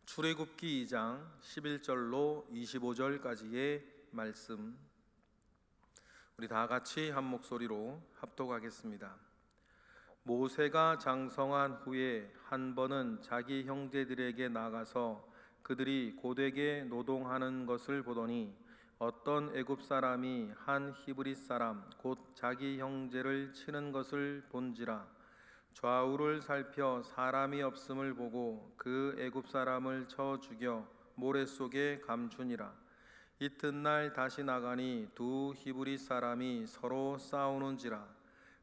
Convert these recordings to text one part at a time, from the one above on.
출애굽기 2장 11절로 25절까지의 말씀, 우리 다 같이 한 목소리로 합독하겠습니다. 모세가 장성한 후에 한 번은 자기 형제들에게 나가서 그들이 고되게 노동하는 것을 보더니 어떤 애굽 사람이 한 히브리 사람 곧 자기 형제를 치는 것을 본지라. 좌우를 살펴 사람이 없음을 보고 그 애굽 사람을 쳐 죽여 모래 속에 감추니라. 이튿날 다시 나가니 두 히브리 사람이 서로 싸우는지라.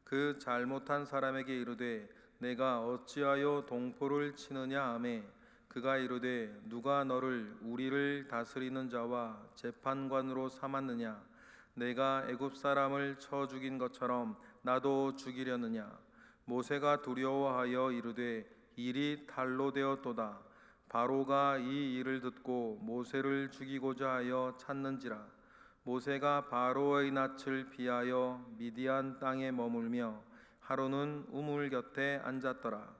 그 잘못한 사람에게 이르되 내가 어찌하여 동포를 치느냐 하매 그가 이르되 누가 너를 우리를 다스리는 자와 재판관으로 삼았느냐? 내가 애굽 사람을 쳐 죽인 것처럼 나도 죽이려느냐? 모세가 두려워하여 이르되 일이 탈로 되었도다. 바로가 이 일을 듣고 모세를 죽이고자 하여 찾는지라. 모세가 바로의 낯을 피하여 미디안 땅에 머물며 하루는 우물 곁에 앉았더라.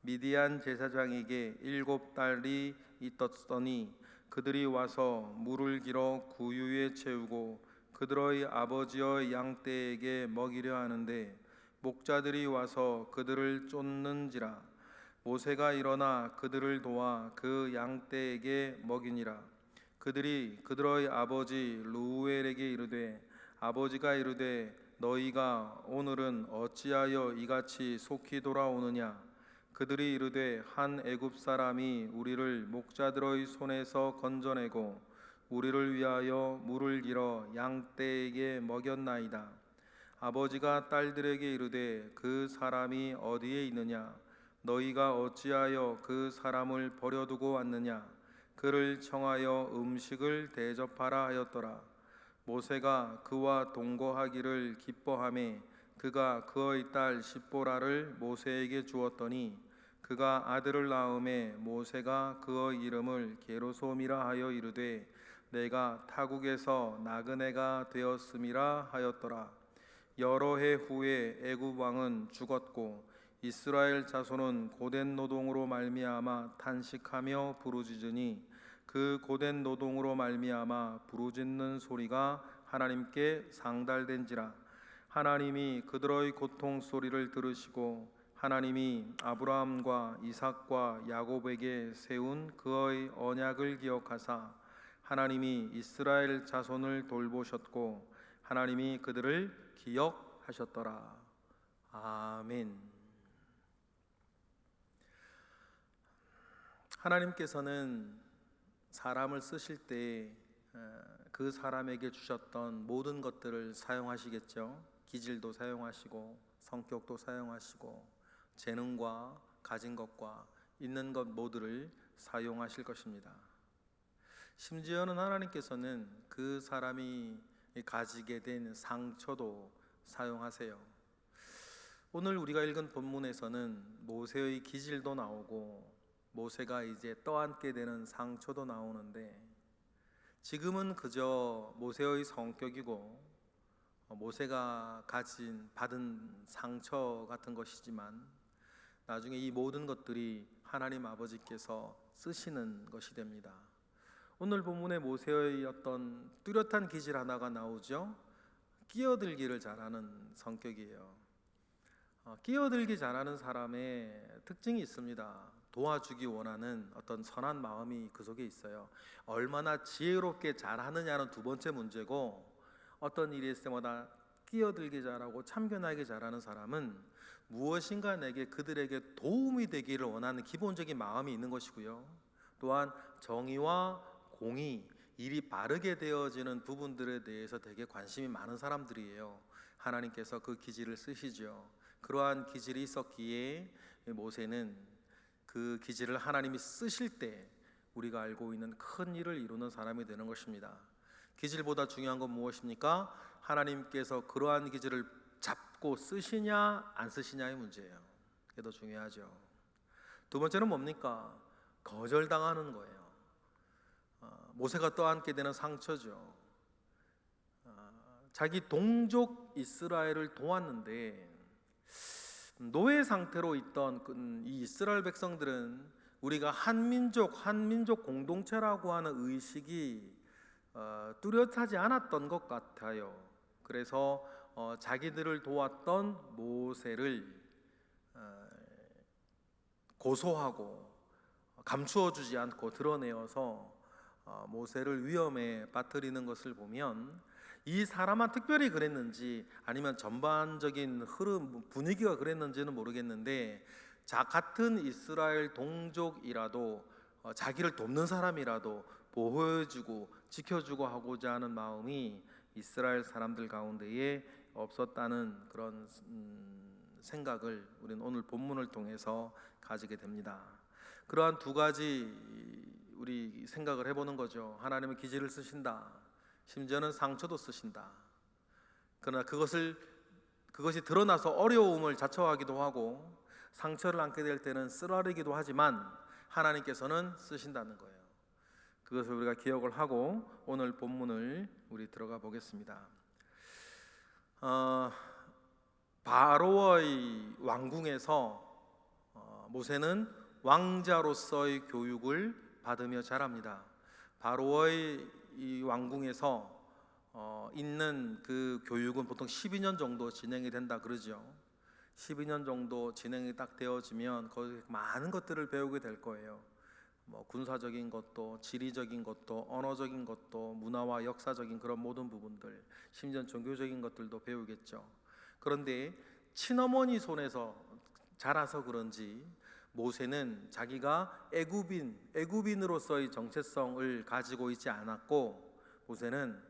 미디안 제사장에게 7딸이 있었더니 그들이 와서 물을 길어 구유에 채우고 그들의 아버지의 양떼에게 먹이려 하는데 목자들이 와서 그들을 쫓는지라. 모세가 일어나 그들을 도와 그 양떼에게 먹이니라. 그들이 그들의 아버지 루엘에게 이르되 아버지가 이르되 너희가 오늘은 어찌하여 이같이 속히 돌아오느냐? 그들이 이르되 한 애굽 사람이 우리를 목자들의 손에서 건져내고 우리를 위하여 물을 길어 양떼에게 먹였나이다. 아버지가 딸들에게 이르되 그 사람이 어디에 있느냐? 너희가 어찌하여 그 사람을 버려두고 왔느냐? 그를 청하여 음식을 대접하라 하였더라. 모세가 그와 동거하기를 기뻐하매 그가 그의 딸 십보라를 모세에게 주었더니 그가 아들을 낳음에 모세가 그의 이름을 게르솜이라 하여 이르되 내가 타국에서 나그네가 되었음이라 하였더라. 여러 해 후에 애굽 왕은 죽었고 이스라엘 자손은 고된 노동으로 말미암아 탄식하며 부르짖으니 그 고된 노동으로 말미암아 부르짖는 소리가 하나님께 상달된지라. 하나님이 그들의 고통 소리를 들으시고 하나님이 아브라함과 이삭과 야곱에게 세운 그의 언약을 기억하사 하나님이 이스라엘 자손을 돌보셨고 하나님이 그들을 기억하셨더라. 아멘. 하나님께서는 사람을 쓰실 때 그 사람에게 주셨던 모든 것들을 사용하시겠죠. 기질도 사용하시고 성격도 사용하시고 재능과 가진 것과 있는 것 모두를 사용하실 것입니다. 심지어는 하나님께서는 그 사람이 가지게 된 상처도 사용하세요. 오늘 우리가 읽은 본문에서는 모세의 기질도 나오고 모세가 이제 떠안게 되는 상처도 나오는데 지금은 그저 모세의 성격이고 모세가 받은 상처 같은 것이지만 나중에 이 모든 것들이 하나님 아버지께서 쓰시는 것이 됩니다. 오늘 본문에 모세의 어떤 뚜렷한 기질 하나가 나오죠. 끼어들기를 잘하는 성격이에요. 끼어들기 잘하는 사람의 특징이 있습니다. 도와주기 원하는 어떤 선한 마음이 그 속에 있어요. 얼마나 지혜롭게 잘하느냐는 두 번째 문제고 어떤 일이 있을 때마다 끼어들기 잘하고 참견하기 잘하는 사람은 무엇인가 그들에게 도움이 되기를 원하는 기본적인 마음이 있는 것이고요. 또한 정의와 공의, 일이 바르게 되어지는 부분들에 대해서 되게 관심이 많은 사람들이에요. 하나님께서 그 기질을 쓰시죠. 그러한 기질이 있었기에 모세는 그 기질을 하나님이 쓰실 때 우리가 알고 있는 큰 일을 이루는 사람이 되는 것입니다. 기질보다 중요한 건 무엇입니까? 하나님께서 그러한 기질을 잡고 쓰시냐 안 쓰시냐의 문제예요. 그게 더 중요하죠. 두 번째는 뭡니까? 거절당하는 거예요. 모세가 떠안게 되는 상처죠. 자기 동족 이스라엘을 도왔는데 노예 상태로 있던 이 이스라엘 백성들은 우리가 한민족 공동체라고 하는 의식이 뚜렷하지 않았던 것 같아요. 그래서 자기들을 도왔던 모세를 고소하고 감추어주지 않고 드러내어서 모세를 위험에 빠뜨리는 것을 보면 이 사람만 특별히 그랬는지 아니면 전반적인 흐름 분위기가 그랬는지는 모르겠는데 같은 이스라엘 동족이라도 자기를 돕는 사람이라도 보호해주고 지켜주고 하고자 하는 마음이 이스라엘 사람들 가운데에 없었다는 그런 생각을 우리는 오늘 본문을 통해서 가지게 됩니다. 그러한 두 가지 우리 생각을 해보는 거죠. 하나님은 기지를 쓰신다. 심지어는 상처도 쓰신다. 그러나 그것이 드러나서 어려움을 자초하기도 하고 상처를 안게 될 때는 쓰라리기도 하지만 하나님께서는 쓰신다는 거예요. 그것을 우리가 기억을 하고 오늘 본문을 우리 들어가 보겠습니다. 바로의 왕궁에서 모세는 왕자로서의 교육을 받으며 자랍니다. 바로의 이 왕궁에서 있는 그 교육은 보통 12년 정도 진행이 된다 그러죠. 12년 정도 진행이 딱 되어지면 거기 많은 것들을 배우게 될 거예요. 군사적인 것도, 지리적인 것도, 언어적인 것도, 문화와 역사적인 그런 모든 부분들, 심지어 종교적인 것들도 배우겠죠. 그런데 친어머니 손에서 자라서 그런지 모세는 자기가 애굽인으로서의 정체성을 가지고 있지 않았고, 모세는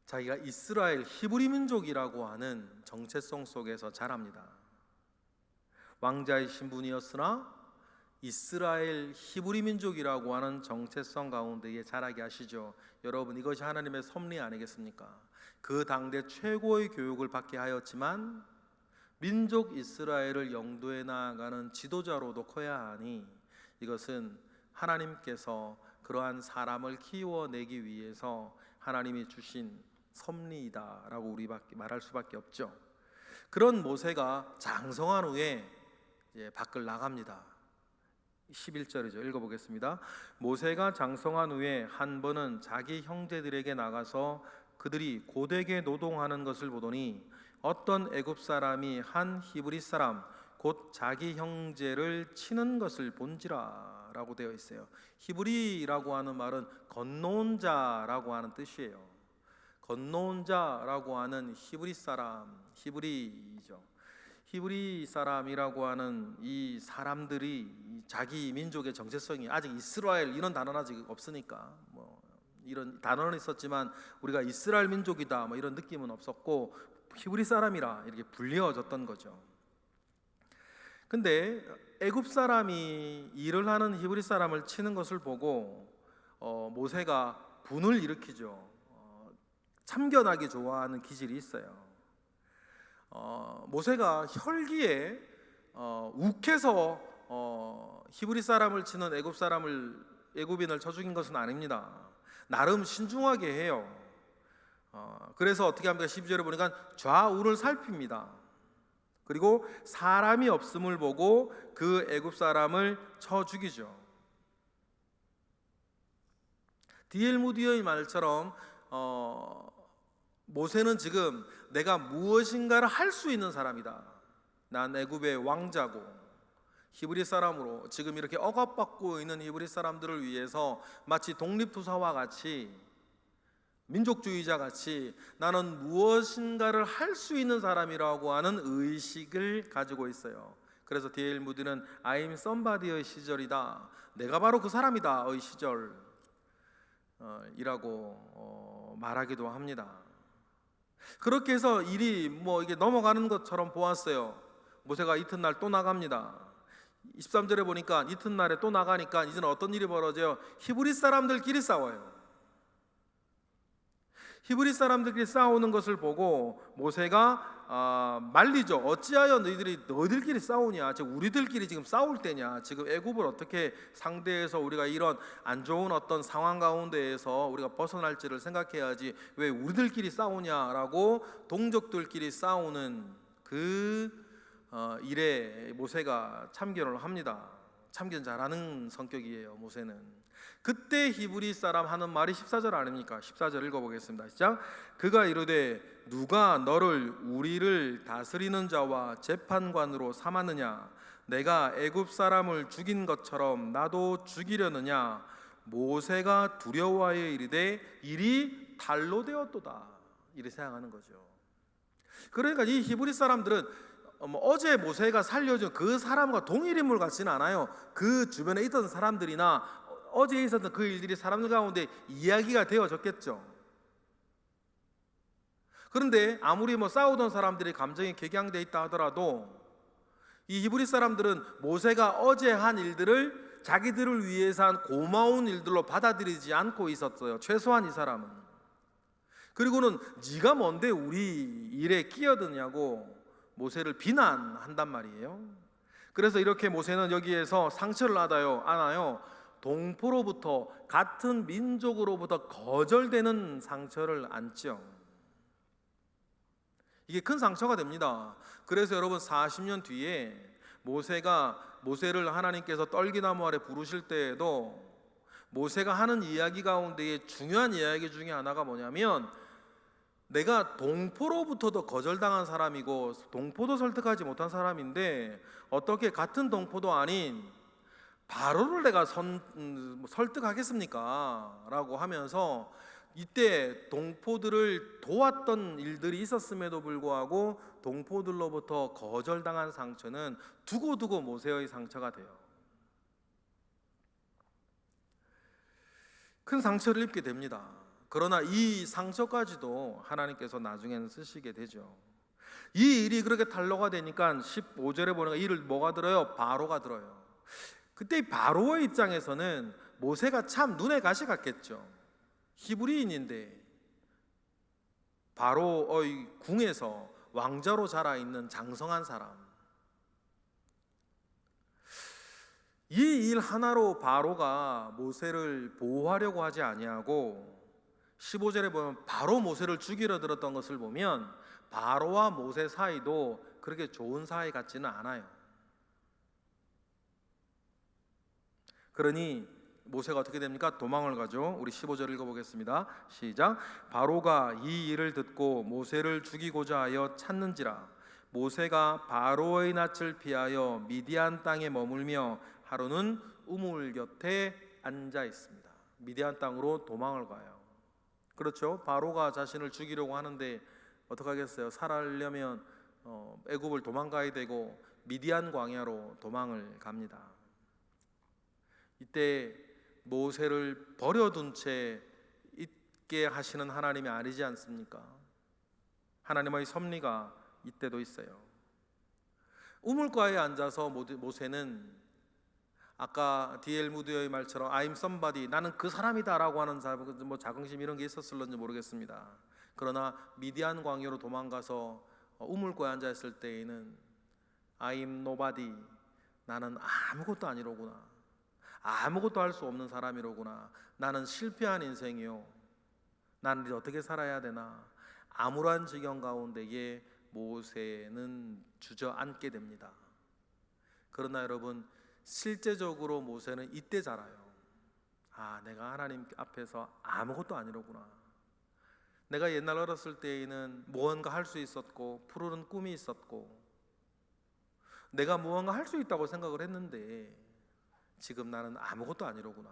자기가 이스라엘 히브리 민족이라고 하는 정체성 속에서 자랍니다. 왕자의 신분이었으나 이스라엘 히브리 민족이라고 하는 정체성 가운데에 자라게 하시죠. 여러분, 이것이 하나님의 섭리 아니겠습니까? 그 당대 최고의 교육을 받게 하였지만 민족 이스라엘을 영도해 나아가는 지도자로도 커야 하니 이것은 하나님께서 그러한 사람을 키워내기 위해서 하나님이 주신 섭리이다라고 우리밖에 말할 수밖에 없죠. 그런 모세가 장성한 후에 이제 밖을 나갑니다. 11절이죠. 읽어보겠습니다. 모세가 장성한 후에 한 번은 자기 형제들에게 나가서 그들이 고되게 노동하는 것을 보더니 어떤 애굽 사람이 한 히브리 사람 곧 자기 형제를 치는 것을 본지라 라고 되어 있어요. 히브리라고 하는 말은 건너온 자라고 하는 뜻이에요. 건너온 자라고 하는 히브리 사람, 히브리죠. 히브리 사람이라고 하는 이 사람들이 자기 민족의 정체성이 아직 이스라엘 이런 단어는 아직 없으니까 이런 단어는 있었지만 우리가 이스라엘 민족이다 이런 느낌은 없었고 히브리 사람이라 이렇게 불리워졌던 거죠. 근데 애굽 사람이 일을 하는 히브리 사람을 치는 것을 보고 모세가 분을 일으키죠. 참견하기 좋아하는 기질이 있어요. 모세가 혈기에 욱해서 히브리 사람을 치는 애굽인을 쳐 죽인 것은 아닙니다. 나름 신중하게 해요. 그래서 어떻게 합니까? 12절에 보니까 좌우를 살핍니다. 그리고 사람이 없음을 보고 그 애굽 사람을 쳐 죽이죠. D.L. 무디의 말처럼 모세는 지금 내가 무엇인가를 할 수 있는 사람이다. 난 애굽의 왕자고 히브리 사람으로 지금 이렇게 억압받고 있는 히브리 사람들을 위해서 마치 독립투사와 같이 민족주의자 같이 나는 무엇인가를 할 수 있는 사람이라고 하는 의식을 가지고 있어요. 그래서 D.L. 무디는 I'm somebody의 시절이다. 내가 바로 그 사람이다의 시절이라고 말하기도 합니다. 그렇게 해서 일이 이게 넘어가는 것처럼 보았어요. 모세가 이튿날 또 나갑니다. 23절에 보니까 이튿날에 또 나가니까 이제는 어떤 일이 벌어져요? 히브리 사람들끼리 싸워요. 히브리 사람들끼리 싸우는 것을 보고 모세가 말리죠. 어찌하여 너희들끼리 싸우냐? 지금 우리들끼리 지금 싸울 때냐? 지금 애굽을 어떻게 상대해서 우리가 이런 안 좋은 어떤 상황 가운데에서 우리가 벗어날지를 생각해야지 왜 우리들끼리 싸우냐라고 동족들끼리 싸우는 그 일에 모세가 참견을 합니다. 참견 잘하는 성격이에요, 모세는. 그때 히브리 사람 하는 말이 14절 아닙니까? 14절 읽어보겠습니다. 시작. 그가 이르되 누가 너를 우리를 다스리는 자와 재판관으로 삼았느냐? 내가 애굽 사람을 죽인 것처럼 나도 죽이려느냐? 모세가 두려워하여 이르되 일이 달로 되었도다. 이렇게 생각하는 거죠. 그러니까 이 히브리 사람들은 어제 모세가 살려준 그 사람과 동일 인물 같지는 않아요. 그 주변에 있던 사람들이나 어제 있었던 그 일들이 사람들 가운데 이야기가 되어졌겠죠. 그런데 아무리 싸우던 사람들이 감정이 격양되어 있다 하더라도 이 히브리 사람들은 모세가 어제 한 일들을 자기들을 위해서 한 고마운 일들로 받아들이지 않고 있었어요. 최소한 이 사람은. 그리고는 네가 뭔데 우리 일에 끼어드냐고 모세를 비난한단 말이에요. 그래서 이렇게 모세는 여기에서 상처를 안아요. 동포로부터, 같은 민족으로부터 거절되는 상처를 안죠. 이게 큰 상처가 됩니다. 그래서 여러분 40년 뒤에 모세를 하나님께서 떨기나무 아래 부르실 때에도 모세가 하는 이야기 가운데에 중요한 이야기 중에 하나가 뭐냐면, 내가 동포로부터도 거절당한 사람이고 동포도 설득하지 못한 사람인데 어떻게 같은 동포도 아닌 바로를 내가 설득하겠습니까? 라고 하면서 이때 동포들을 도왔던 일들이 있었음에도 불구하고 동포들로부터 거절당한 상처는 두고두고 모세의 상처가 돼요. 큰 상처를 입게 됩니다. 그러나 이 상처까지도 하나님께서 나중에는 쓰시게 되죠. 이 일이 그렇게 탄로가 되니까 15절에 보니까 이를 뭐가 들어요? 바로가 들어요. 그때 바로의 입장에서는 모세가 참 눈에 가시 같겠죠. 히브리인인데 바로의 궁에서 왕자로 자라있는 장성한 사람, 이 일 하나로 바로가 모세를 보호하려고 하지 아니하고 15절에 보면 바로 모세를 죽이려 들었던 것을 보면 바로와 모세 사이도 그렇게 좋은 사이 같지는 않아요. 그러니 모세가 어떻게 됩니까? 도망을 가죠. 우리 15절 읽어보겠습니다. 시작. 바로가 이 일을 듣고 모세를 죽이고자 하여 찾는지라. 모세가 바로의 낯을 피하여 미디안 땅에 머물며 하루는 우물 곁에 앉아 있습니다. 미디안 땅으로 도망을 가요. 그렇죠. 바로가 자신을 죽이려고 하는데 어떡하겠어요? 살아려면 애굽을 도망가야 되고 미디안 광야로 도망을 갑니다. 이때 모세를 버려둔 채 있게 하시는 하나님이 아니지 않습니까? 하나님의 섭리가 이때도 있어요. 우물가에 앉아서 모세는 아까 D.L. 무드의 말처럼 I'm somebody, 나는 그 사람이다 라고 하는 자긍심 이런 게 있었을런지 모르겠습니다. 그러나 미디안 광야로 도망가서 우물가에 앉아있을 때에는 I'm nobody, 나는 아무것도 아니로구나, 아무것도 할 수 없는 사람이로구나, 나는 실패한 인생이요, 나는 이제 어떻게 살아야 되나, 암울한 지경 가운데에 모세는 주저앉게 됩니다. 그러나 여러분, 실제적으로 모세는 이때 자라요. 내가 하나님 앞에서 아무것도 아니로구나. 내가 옛날 어렸을 때에는 무언가 할 수 있었고 푸르른 꿈이 있었고 내가 무언가 할 수 있다고 생각을 했는데 지금 나는 아무것도 아니로구나.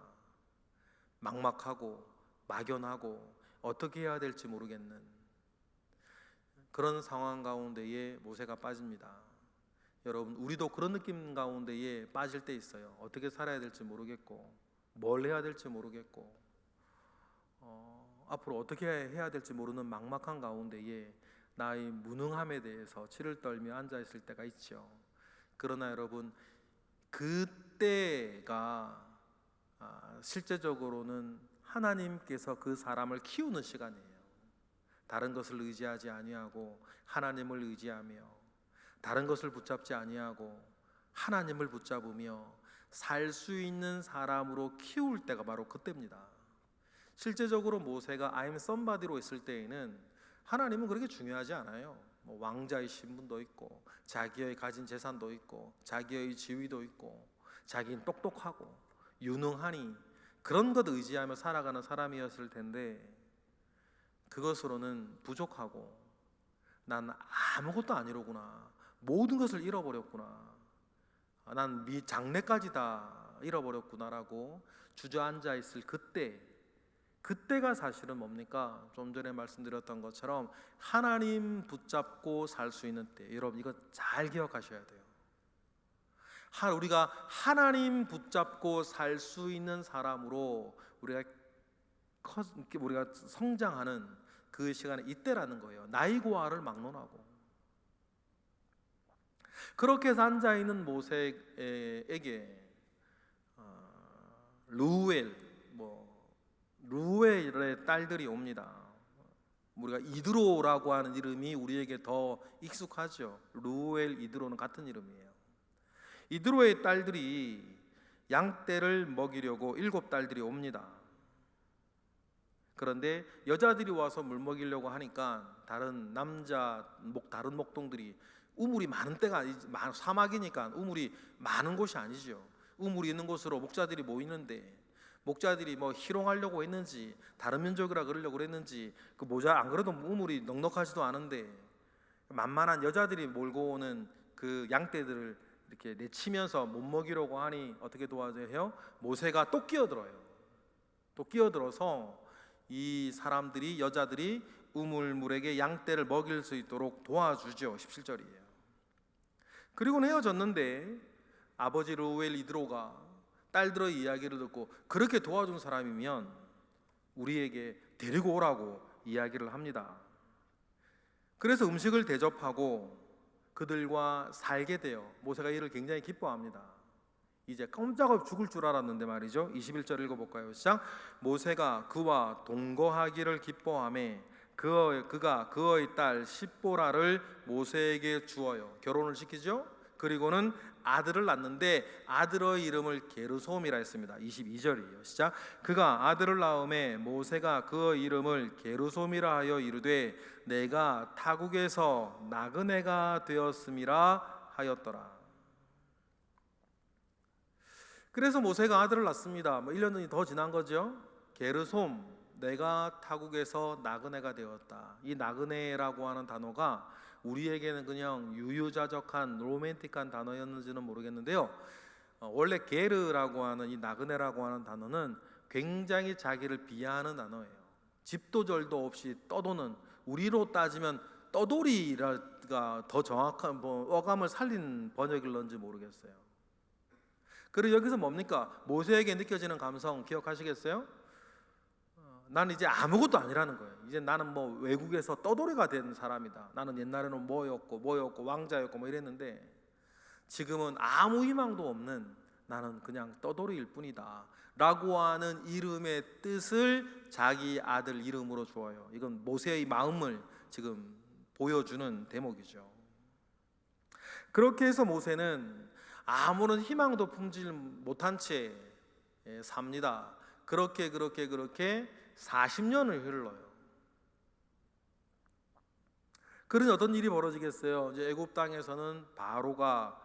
막막하고 막연하고 어떻게 해야 될지 모르겠는 그런 상황 가운데에 모세가 빠집니다. 여러분, 우리도 그런 느낌 가운데에 빠질 때 있어요. 어떻게 살아야 될지 모르겠고 뭘 해야 될지 모르겠고 앞으로 어떻게 해야 될지 모르는 막막한 가운데에 나의 무능함에 대해서 치를 떨며 앉아있을 때가 있죠. 그러나 여러분, 그때가 실제적으로는 하나님께서 그 사람을 키우는 시간이에요. 다른 것을 의지하지 아니하고 하나님을 의지하며 다른 것을 붙잡지 아니하고 하나님을 붙잡으며 살 수 있는 사람으로 키울 때가 바로 그때입니다. 실제적으로 모세가 I'm somebody로 있을 때에는 하나님은 그렇게 중요하지 않아요. 뭐 왕자의 신분도 있고 자기의 가진 재산도 있고 자기의 지위도 있고 자기는 똑똑하고 유능하니 그런 것 의지하며 살아가는 사람이었을 텐데 그것으로는 부족하고 난 아무것도 아니로구나, 모든 것을 잃어버렸구나, 난 장래까지 다 잃어버렸구나라고 주저앉아 있을 그때가 사실은 뭡니까? 좀 전에 말씀드렸던 것처럼 하나님 붙잡고 살 수 있는 때. 여러분 이거 잘 기억하셔야 돼요. 우리가 하나님 붙잡고 살 수 있는 사람으로 우리가 성장하는 그 시간에 이때라는 거예요. 나이 고하를 막론하고. 그렇게 해서 앉아있는 모세에게 루엘의 딸들이 옵니다. 우리가 이드로라고 하는 이름이 우리에게 더 익숙하죠. 루엘, 이드로는 같은 이름이에요. 이드로의 딸들이 양떼를 먹이려고 7딸들이 옵니다. 그런데 여자들이 와서 물 먹이려고 하니까 다른 목동들이, 우물이 많은 때가 사막이니까 우물이 많은 곳이 아니죠. 우물이 있는 곳으로 목자들이 모이는데 목자들이 뭐 희롱하려고 했는지 다른 민족이라 그러려고 그랬는지 그 모자 안 그래도 우물이 넉넉하지도 않은데 만만한 여자들이 몰고 오는 그 양떼들을 이렇게 내치면서 못 먹이려고 하니 어떻게 도와줘요? 모세가 또 끼어들어요. 또 끼어들어서 이 여자들이 우물물에게 양떼를 먹일 수 있도록 도와주죠. 17절이에요. 그리고는 헤어졌는데 아버지 루엘 이드로가 딸들의 이야기를 듣고 그렇게 도와준 사람이면 우리에게 데리고 오라고 이야기를 합니다. 그래서 음식을 대접하고 그들과 살게 되어 모세가 이를 굉장히 기뻐합니다. 이제 깜짝없이 죽을 줄 알았는데 말이죠. 21절 읽어볼까요? 시작. 모세가 그와 동거하기를 기뻐하며 그가 그의 딸 십보라를 모세에게 주어요. 결혼을 시키죠. 그리고는 아들을 낳는데 아들의 이름을 게르솜이라 했습니다. 22절이에요. 시작. 그가 아들을 낳음에 모세가 그의 이름을 게르솜이라 하여 이르되 내가 타국에서 나그네가 되었음이라 하였더라. 그래서 모세가 아들을 낳습니다. 1년이 더 지난 거죠. 게르솜, 내가 타국에서 나그네가 되었다. 이 나그네라고 하는 단어가 우리에게는 그냥 유유자적한 로맨틱한 단어였는지는 모르겠는데요. 원래 게르라고 하는 이 나그네라고 하는 단어는 굉장히 자기를 비하하는 단어예요. 집도절도 없이 떠도는, 우리로 따지면 떠돌이가 더 정확한 어감을 살린 번역일런지 모르겠어요. 그리고 여기서 뭡니까? 모세에게 느껴지는 감성 기억하시겠어요? 나는 이제 아무것도 아니라는 거예요. 이제 나는 뭐 외국에서 떠돌이가 된 사람이다. 나는 옛날에는 뭐였고 왕자였고 뭐 이랬는데 지금은 아무 희망도 없는 나는 그냥 떠돌이일 뿐이다 라고 하는 이름의 뜻을 자기 아들 이름으로 주어요. 이건 모세의 마음을 지금 보여주는 대목이죠. 그렇게 해서 모세는 아무런 희망도 품질 못한 채 삽니다. 그렇게 40년을 흘러요. 그러니 어떤 일이 벌어지겠어요? 이제 애굽 땅에서는 바로가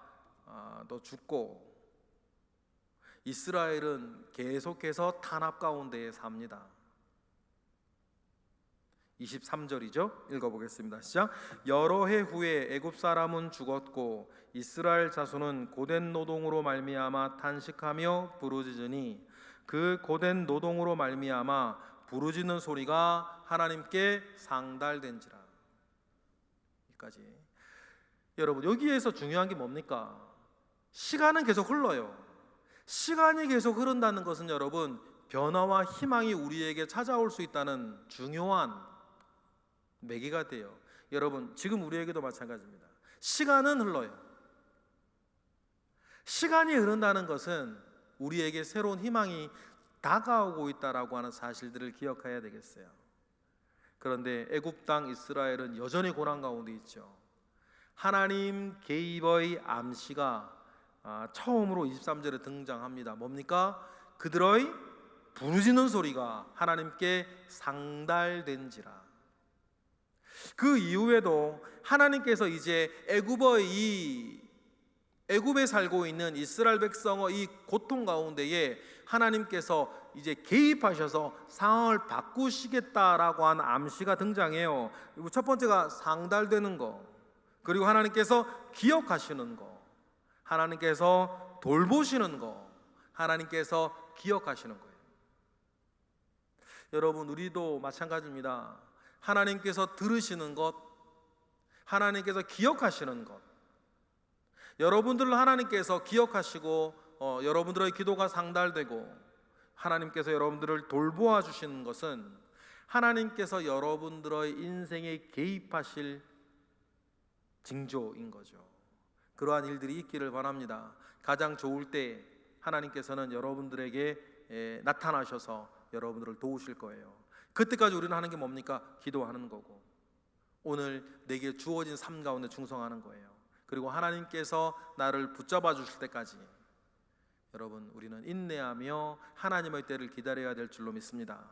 또 죽고 이스라엘은 계속해서 탄압 가운데 삽니다. 23절이죠. 읽어보겠습니다. 시작. 여러 해 후에 애굽 사람은 죽었고 이스라엘 자손은 고된 노동으로 말미암아 탄식하며 부르짖으니 그 고된 노동으로 말미암아 부르짖는 소리가 하나님께 상달된지라. 여기까지. 여러분 여기에서 중요한 게 뭡니까? 시간은 계속 흘러요. 시간이 계속 흐른다는 것은 여러분 변화와 희망이 우리에게 찾아올 수 있다는 중요한 매개가 돼요. 여러분 지금 우리에게도 마찬가지입니다. 시간은 흘러요. 시간이 흐른다는 것은 우리에게 새로운 희망이 다가오고 있다라고 하는 사실들을 기억해야 되겠어요. 그런데 애굽 땅 이스라엘은 여전히 고난 가운데 있죠. 하나님 개입의 암시가 처음으로 23절에 등장합니다. 뭡니까? 그들의 부르짖는 소리가 하나님께 상달된지라. 그 이후에도 하나님께서 이제 애굽에 살고 있는 이스라엘 백성의 이 고통 가운데에 하나님께서 이제 개입하셔서 상황을 바꾸시겠다라고 하는 암시가 등장해요. 첫 번째가 상달되는 거, 그리고 하나님께서 기억하시는 거, 하나님께서 돌보시는 거, 하나님께서 기억하시는 거예요. 여러분, 우리도 마찬가지입니다. 하나님께서 들으시는 것, 하나님께서 기억하시는 것, 여러분들을 하나님께서 기억하시고 여러분들의 기도가 상달되고 하나님께서 여러분들을 돌보아 주시는 것은 하나님께서 여러분들의 인생에 개입하실 징조인 거죠. 그러한 일들이 있기를 바랍니다. 가장 좋을 때 하나님께서는 여러분들에게 나타나셔서 여러분들을 도우실 거예요. 그때까지 우리는 하는 게 뭡니까? 기도하는 거고, 오늘 내게 주어진 삶 가운데 충성하는 거예요. 그리고 하나님께서 나를 붙잡아 주실 때까지 여러분, 우리는 인내하며 하나님의 때를 기다려야 될 줄로 믿습니다.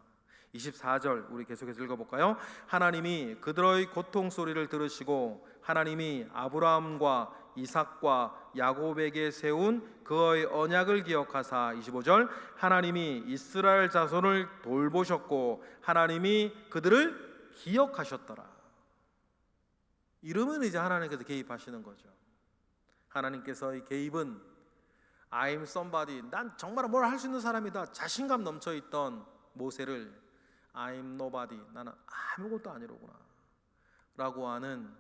24절 우리 계속해서 읽어볼까요? 하나님이 그들의 고통 소리를 들으시고 하나님이 아브라함과 이삭과 야곱에게 세운 그의 언약을 기억하사 25절 하나님이 이스라엘 자손을 돌보셨고 하나님이 그들을 기억하셨더라. 이러면 이제 하나님께서 개입하시는 거죠. 하나님께서의 개입은 I'm somebody, 난 정말 뭘 할 수 있는 사람이다, 자신감 넘쳐있던 모세를 I'm nobody, 나는 아무것도 아니로구나 라고 하는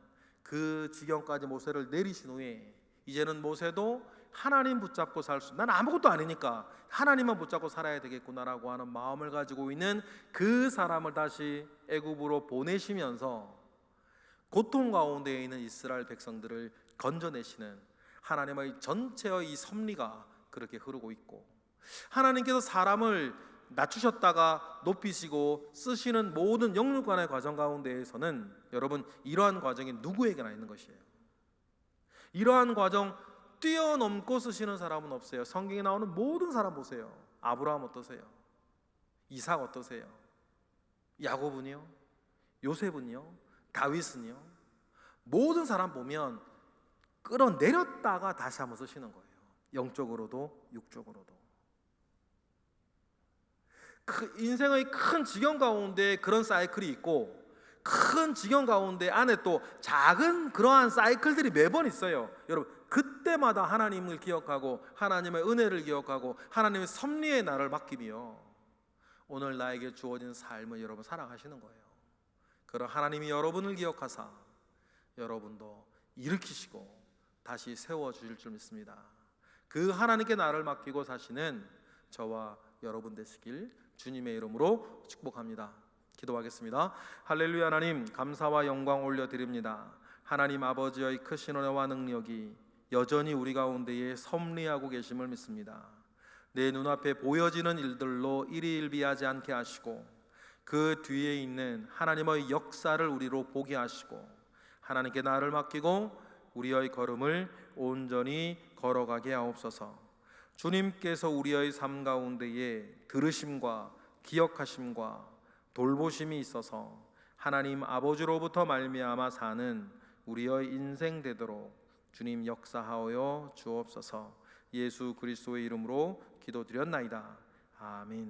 그 지경까지 모세를 내리신 후에 이제는 모세도 하나님 붙잡고 난 아무것도 아니니까 하나님만 붙잡고 살아야 되겠구나라고 하는 마음을 가지고 있는 그 사람을 다시 애굽으로 보내시면서 고통 가운데에 있는 이스라엘 백성들을 건져내시는 하나님의 전체의 이 섭리가 그렇게 흐르고 있고, 하나님께서 사람을 낮추셨다가 높이시고 쓰시는 모든 영육간의 과정 가운데에서는 여러분, 이러한 과정이 누구에게나 있는 것이에요. 이러한 과정 뛰어넘고 쓰시는 사람은 없어요. 성경에 나오는 모든 사람 보세요. 아브라함 어떠세요? 이삭 어떠세요? 야곱은요? 요셉은요? 다윗은요? 모든 사람 보면 끌어내렸다가 다시 한번 쓰시는 거예요. 영적으로도 육적으로도. 그 인생의 큰 지경 가운데 그런 사이클이 있고, 큰 지경 가운데 안에 또 작은 그러한 사이클들이 매번 있어요. 여러분, 그때마다 하나님을 기억하고 하나님의 은혜를 기억하고 하나님의 섭리의 나를 맡기며 오늘 나에게 주어진 삶을 여러분 살아가시는 거예요. 그런 하나님이 여러분을 기억하사 여러분도 일으키시고 다시 세워주실 줄 믿습니다. 그 하나님께 나를 맡기고 사시는 저와 여러분 되시길 주님의 이름으로 축복합니다. 기도하겠습니다. 할렐루야. 하나님, 감사와 영광 올려드립니다. 하나님 아버지의 크신 은혜와 능력이 여전히 우리 가운데에 섭리하고 계심을 믿습니다. 내 눈앞에 보여지는 일들로 일희일비하지 않게 하시고 그 뒤에 있는 하나님의 역사를 우리로 보게 하시고 하나님께 나를 맡기고 우리의 걸음을 온전히 걸어가게 하옵소서. 주님께서 우리의 삶 가운데에 들으심과 기억하심과 돌보심이 있어서 하나님 아버지로부터 말미암아 사는 우리의 인생 되도록 주님 역사하여 주옵소서. 예수 그리스도의 이름으로 기도드렸나이다. 아멘.